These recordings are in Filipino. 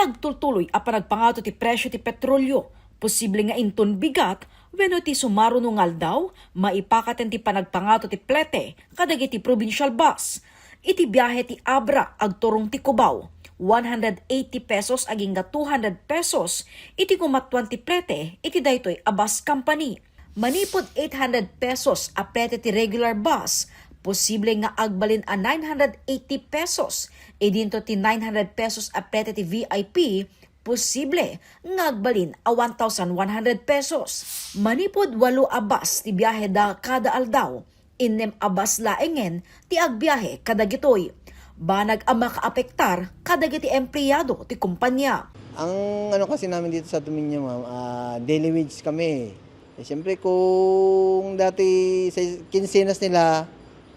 agtultuloy a panagpangato ti presyo ti petrolyo. Posible nga inton bigat, wenno ti sumarunungal daw, maipakaten ti panagpangato ti plete, kadagiti provincial bus. Iti biyahe ti Abra, agturong ti Cubao, 180 pesos aging 200 pesos, iti kumatwan ti plete, iti daytoy a bus company. Manipod 800 pesos a plete ti regular bus, posible nga agbalin a 980 pesos, idinto ti 900 pesos a plete ti VIP, posible nga agbalin a 1,100 pesos. Manipod 8 a bus ti biyahe da kada aldaw, inem a bus laengen ti agbiyahe kada gitoy. Banag ang makaapektar kadagiti empleyado ti kumpanya. Ang ano kasi namin dito sa Dominio, ma'am, daily wage kami. Siyempre kung dati sa kinsenas nila,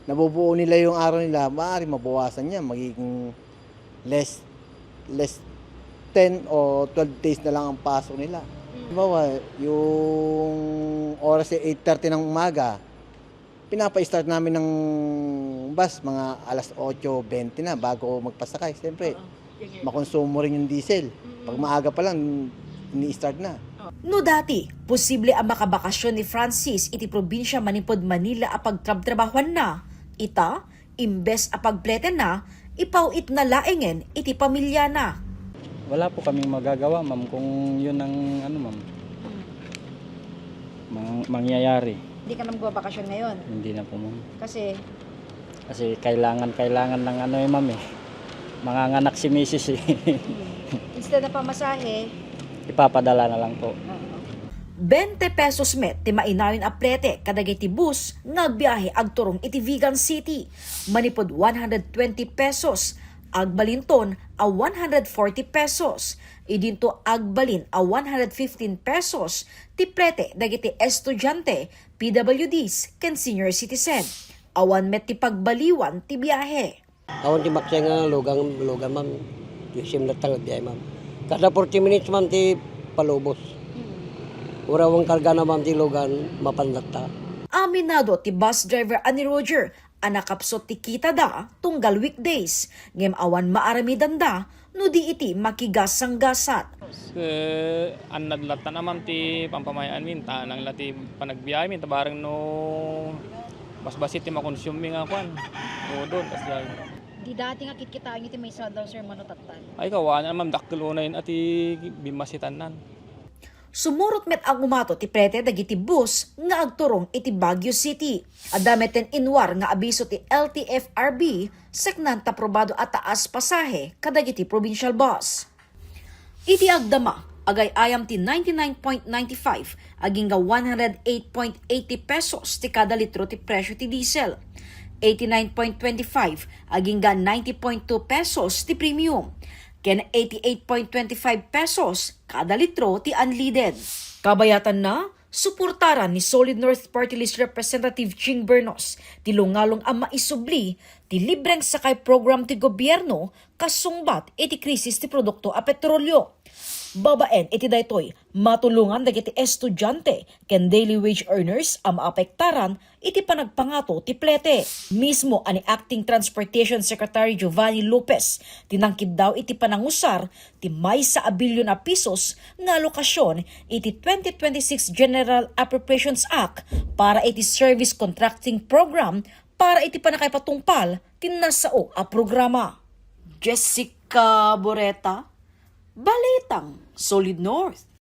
nabubuo nila yung araw nila, maaari mabawasan niya, magiging less 10 o 12 days na lang ang pasok nila. Halimbawa, yung oras ay 8:30 ng umaga, pinapa-start namin ng bus mga alas 8:20 na bago magpasakay. Siyempre, makonsumo rin yung diesel. Pag maaga pa lang, ini-start na. No dati, posible ang makabakasyon ni Francis iti probinsya Manipod Manila a pagtrabtrabahuan na. Ita, imbes a pagplete na, ipawit na laengen iti pamilya na. Wala po kaming magagawa, ma'am, kung yun ang ma'am, mangyayari. Hindi ka na magbabakasyon ngayon? Hindi na po, ma'am. Kasi Kailangan ng ma'am eh. Manganganak si Mrs. eh. instead na pamasahe, Ipapadala na lang po. 20 pesos met ti mainayon a plete kadagiti bus nga biyahe agturong iti Vigan City. Manipod 120 pesos, agbalinton a 140 pesos. Idinto agbalin a 115 pesos ti plete dagiti estudyante, PWDs ken senior citizen. Awan met ti pagbaliwan ti biyahe. Awan ti maksay nga lugang ma'am. Yusim na tanga biyay ma'am. Kada 40 minutes ma'am ti palubos. Urawang karga na ma'am ti lugan mapandata. Aminado ti bus driver ani Roger, anakapsot ti kita da tunggal weekdays. Ngem awan maaramidan da, no di iti makigas sang gasat. Anadlata naman ti pampamayaan min, tanang lati panagbiyahe min, tabarang no basbasit ti makonsume nga kwan. O doon, kasi Di dati nga kitkitaan nyo ti may daw sir manutatan. ay kawana naman dakilo na yun at bimasitan nan. Sumurot met ang umato ti prete dagiti bus nga agturong iti Baguio City. Adameten inwar nga abiso ti LTFRB seknan ta probado at taas pasahe kadagiti provincial bus. Iti agdama agay ayam ti 99.95 aging nga 108.80 pesos ti kada litro ti presyo ti diesel. 89.25 aging ga 90.2 pesos ti premium. Ken 88.25 pesos kada litro ti unleaded. Kabayatan na, suportaran ni Solid North Party List Representative Ching Bernos ti lungalong ang maisubli ti libreng sakay program ti gobyerno kasungbat iti krisis ti produkto a petrolyo. Babaen iti daytoy matulungan dagiti estudyante ken daily wage earners ang maapektaran iti panagpangato ti plete. Mismo ani Acting Transportation Secretary Giovanni Lopez tinangkid daw iti panangusar ti maysa a bilyon a pesos nga alokasyon iti 2026 General Appropriations Act para iti service contracting program para iti panakaypatungpal ti nasao a programa. Jessica Boreta, Balitang Solid North.